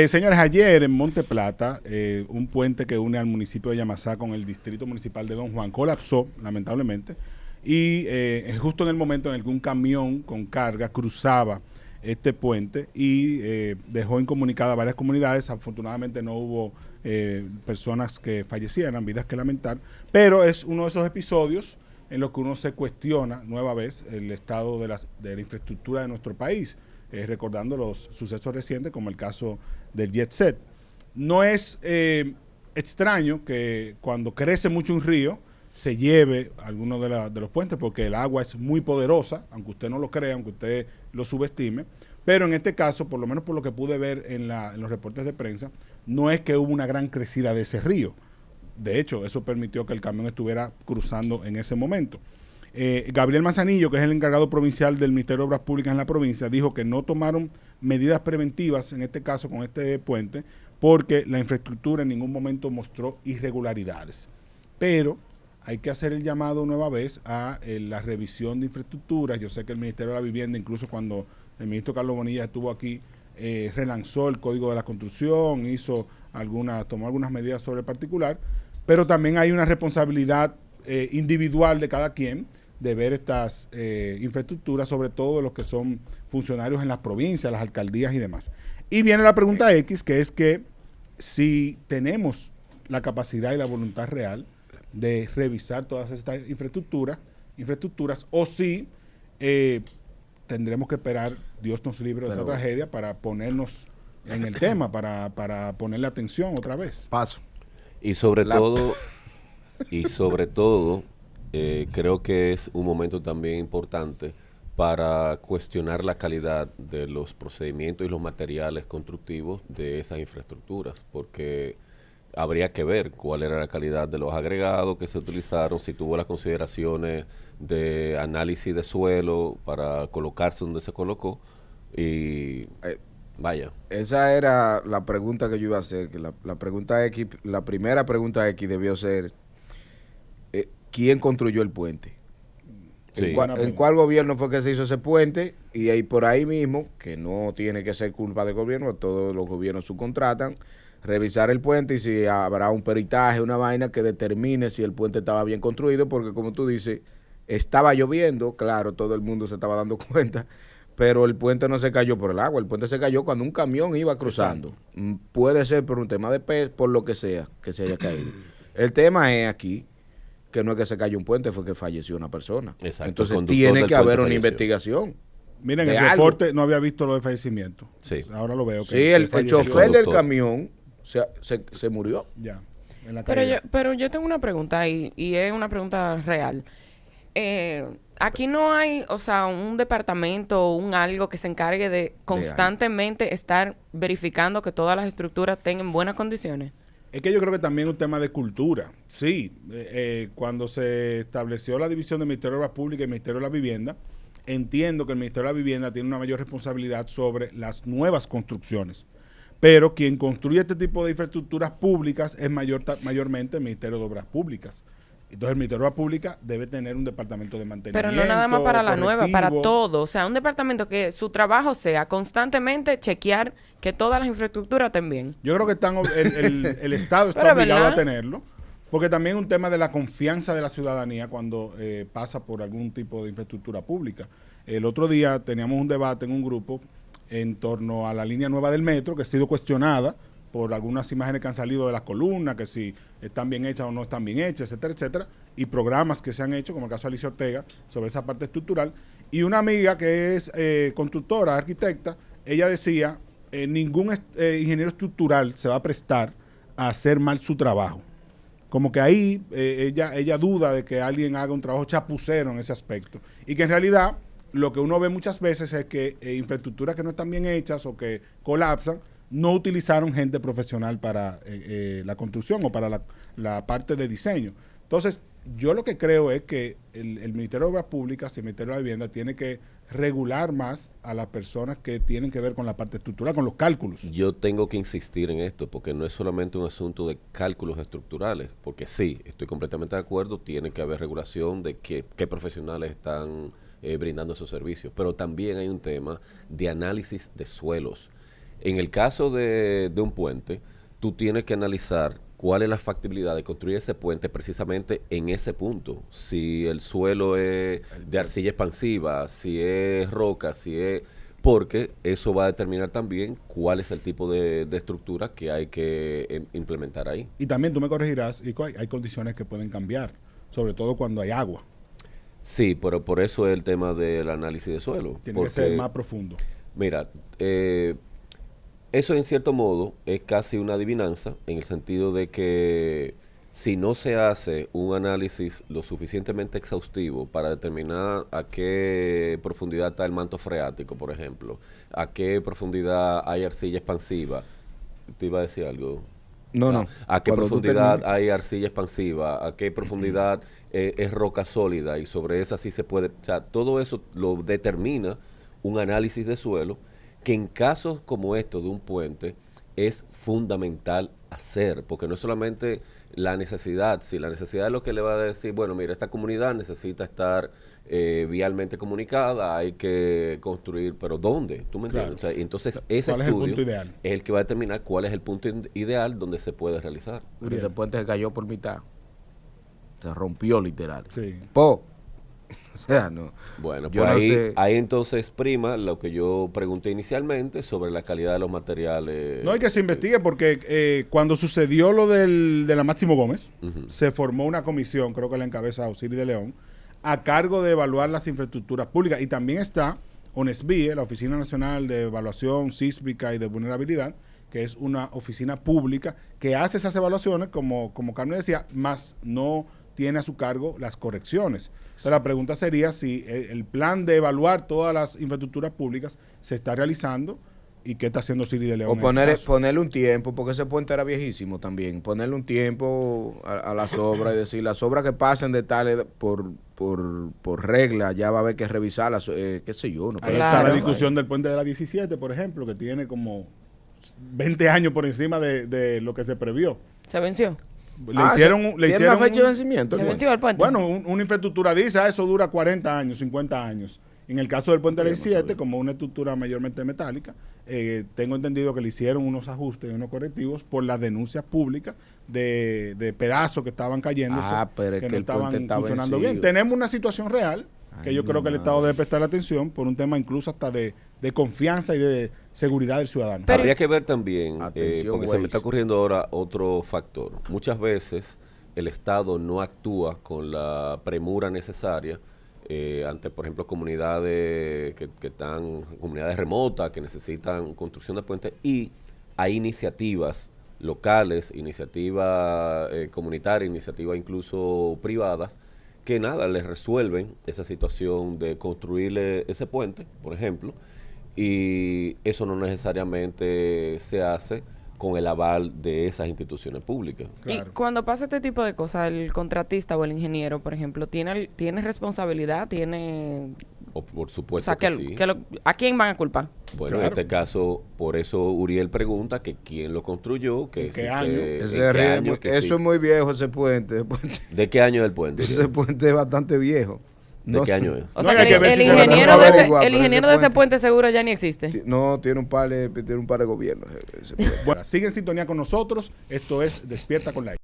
Señores, ayer en Monte Plata, un puente que une al municipio de Yamasá con el distrito municipal de Don Juan colapsó, lamentablemente, y justo en el momento en el que un camión con carga cruzaba este puente y dejó incomunicadas varias comunidades. Afortunadamente no hubo personas que fallecieran, vidas que lamentar, pero es uno de esos episodios en los que uno se cuestiona nueva vez el estado de la infraestructura de nuestro país, recordando los sucesos recientes como el caso del Jet Set. No es extraño que cuando crece mucho un río se lleve alguno de los puentes, porque el agua es muy poderosa, aunque usted no lo crea, aunque usted lo subestime, pero en este caso, por lo menos por lo que pude ver en los reportes de prensa, no es que hubo una gran crecida de ese río. De hecho, eso permitió que el camión estuviera cruzando en ese momento. Gabriel Manzanillo, que es el encargado provincial del Ministerio de Obras Públicas en la provincia, dijo que no tomaron medidas preventivas, en este caso con este puente, porque la infraestructura en ningún momento mostró irregularidades. Pero hay que hacer el llamado nueva vez a la revisión de infraestructuras. Yo sé que el Ministerio de la Vivienda, incluso cuando el ministro Carlos Bonilla estuvo aquí, relanzó el Código de la Construcción, tomó algunas medidas sobre el particular, pero también hay una responsabilidad individual de cada quien de ver estas infraestructuras, sobre todo de los que son funcionarios en las provincias, las alcaldías y demás. Y viene la pregunta X, que es que si tenemos la capacidad y la voluntad real de revisar todas estas infraestructuras o si tendremos que esperar, Dios nos libre de esta tragedia, para ponernos en el tema, para ponerle atención otra vez. Paso. Y sobre todo, creo que es un momento también importante para cuestionar la calidad de los procedimientos y los materiales constructivos de esas infraestructuras, porque habría que ver cuál era la calidad de los agregados que se utilizaron, si tuvo las consideraciones de análisis de suelo para colocarse donde se colocó y vaya. Esa era la pregunta que yo iba a hacer, que la pregunta X, la primera pregunta X debió ser ¿quién construyó el puente? Sí. ¿En cuál gobierno fue que se hizo ese puente? Y ahí por ahí mismo, que no tiene que ser culpa del gobierno, todos los gobiernos subcontratan, revisar el puente y si habrá un peritaje, una vaina que determine si el puente estaba bien construido, porque como tú dices, estaba lloviendo, claro, todo el mundo se estaba dando cuenta, pero el puente no se cayó por el agua, el puente se cayó cuando un camión iba cruzando. Puede ser por un tema de pez, por lo que sea, que se haya caído. El tema es aquí que no es que se cayó un puente, fue que falleció una persona. Exacto. Entonces tiene que haber una investigación. Miren, el reporte no había visto lo del fallecimiento. Sí. Ahora lo veo. Sí, el chofer del camión se murió. Ya. En la caída. Pero yo tengo una pregunta y es una pregunta real. Aquí no hay, o sea, un departamento o un algo que se encargue de constantemente estar verificando que todas las estructuras estén en buenas condiciones. Es que yo creo que también es un tema de cultura. Sí, cuando se estableció la división del Ministerio de Obras Públicas y el Ministerio de la Vivienda, entiendo que el Ministerio de la Vivienda tiene una mayor responsabilidad sobre las nuevas construcciones. Pero quien construye este tipo de infraestructuras públicas es mayormente el Ministerio de Obras Públicas. Entonces el Ministerio de Obras Públicas debe tener un departamento de mantenimiento. Pero no nada más para la nueva, para todo. O sea, un departamento que su trabajo sea constantemente chequear que todas las infraestructuras estén bien. Yo creo que el Estado está Pero obligado ¿verdad? a tenerlo, porque también es un tema de la confianza de la ciudadanía cuando pasa por algún tipo de infraestructura pública. El otro día teníamos un debate en un grupo en torno a la línea nueva del metro, que ha sido cuestionada por algunas imágenes que han salido de las columnas, que si están bien hechas o no están bien hechas, etcétera, etcétera, y programas que se han hecho, como el caso de Alicia Ortega, sobre esa parte estructural. Y una amiga que es constructora, arquitecta, ella decía, ningún ingeniero estructural se va a prestar a hacer mal su trabajo. Como que ahí ella duda de que alguien haga un trabajo chapucero en ese aspecto. Y que en realidad lo que uno ve muchas veces es que infraestructuras que no están bien hechas o que colapsan, no utilizaron gente profesional para la construcción o para la parte de diseño. Entonces, yo lo que creo es que el Ministerio de Obras Públicas y el Ministerio de la Vivienda tiene que regular más a las personas que tienen que ver con la parte estructural, con los cálculos. Yo tengo que insistir en esto, porque no es solamente un asunto de cálculos estructurales, porque sí, estoy completamente de acuerdo, tiene que haber regulación de qué profesionales están brindando esos servicios, pero también hay un tema de análisis de suelos. En el caso de un puente, tú tienes que analizar cuál es la factibilidad de construir ese puente precisamente en ese punto. Si el suelo es de arcilla expansiva, si es roca, si es... Porque eso va a determinar también cuál es el tipo de estructura que hay que implementar ahí. Y también tú me corregirás, Ico, hay condiciones que pueden cambiar, sobre todo cuando hay agua. Sí, pero por eso es el tema del análisis de suelo. Tiene que ser más profundo. Mira, eso en cierto modo es casi una adivinanza, en el sentido de que si no se hace un análisis lo suficientemente exhaustivo para determinar a qué profundidad está el manto freático, por ejemplo, a qué profundidad hay arcilla expansiva, ¿te iba a decir algo? No. ¿A qué profundidad hay arcilla expansiva? ¿A qué profundidad es roca sólida? Y sobre esa sí se puede... O sea, todo eso lo determina un análisis de suelo que en casos como estos de un puente es fundamental hacer, porque no es solamente la necesidad, si la necesidad es lo que le va a decir, bueno, mira, esta comunidad necesita estar vialmente comunicada, hay que construir, pero ¿dónde? ¿Tú me entiendes? Claro. O sea, entonces ese ¿Cuál es el estudio punto ideal? es el que va a determinar cuál es el punto ideal donde se puede realizar. El puente se cayó por mitad. Se rompió literal. Sí. O sea, no. Bueno, Yo pues no ahí, sé. ahí entonces prima lo que yo pregunté inicialmente sobre la calidad de los materiales. No hay que se investigue porque cuando sucedió lo de la Máximo Gómez, se formó una comisión, creo que la encabeza Osiris de León, a cargo de evaluar las infraestructuras públicas. Y también está ONESBIE, la Oficina Nacional de Evaluación Sísmica y de Vulnerabilidad, que es una oficina pública que hace esas evaluaciones, como Carmen decía, más no tiene a su cargo las correcciones. Entonces la pregunta sería si el plan de evaluar todas las infraestructuras públicas se está realizando y qué está haciendo Osiris de León. O ponerle un tiempo, porque ese puente era viejísimo también. Ponerle un tiempo a las obras y decir, las obras que pasen de tales por regla, ya va a haber que revisarlas, qué sé yo. No Ahí puede- está la discusión del puente de la 17, por ejemplo, que tiene como 20 años por encima de lo que se previó. ¿Se venció? Le hicieron ¿tiene una fecha de vencimiento? ¿Se venció el puente? Bueno, una infraestructura dice, eso dura 40 años, 50 años. En el caso del puente de la 17, como una estructura mayormente metálica, tengo entendido que le hicieron unos ajustes y unos correctivos por las denuncias públicas de pedazos que estaban cayéndose, pero es que que no el puente estaban está funcionando vencido. bien. Tenemos una situación real que Ay, yo creo que el mi Estado madre. debe prestar atención por un tema incluso hasta de confianza y de seguridad del ciudadano. Pero- Habría que ver también, Atención, porque se me está Waze. ocurriendo ahora otro factor. Muchas veces el Estado no actúa con la premura necesaria ante, por ejemplo, comunidades que están, comunidades remotas que necesitan construcción de puentes, y hay iniciativas locales, iniciativas comunitarias, iniciativas incluso privadas, que nada, les resuelven esa situación de construirle ese puente, por ejemplo, y eso no necesariamente se hace con el aval de esas instituciones públicas. Claro. Y cuando pasa este tipo de cosas, el contratista o el ingeniero, por ejemplo, ¿tiene responsabilidad? ¿Tiene...? O por O supuesto sea, que sí. ¿a quién van a culpar? Bueno, Claro. en este caso, por eso Uriel pregunta que quién lo construyó, que ¿En qué si año? en Ese qué ríe- año, que eso sí. es muy viejo, ese puente. ¿De qué año es el puente? Ese puente es bastante viejo. ¿De No qué sé. año es? O No, sea, hay que que ver el si se la ingeniero, podemos de ese, averiguar, el pero ingeniero ese de ese puente seguro ya ni existe. No, tiene un par de gobiernos. ese puente. Bueno, sigue en sintonía con nosotros. Esto es Despierta con la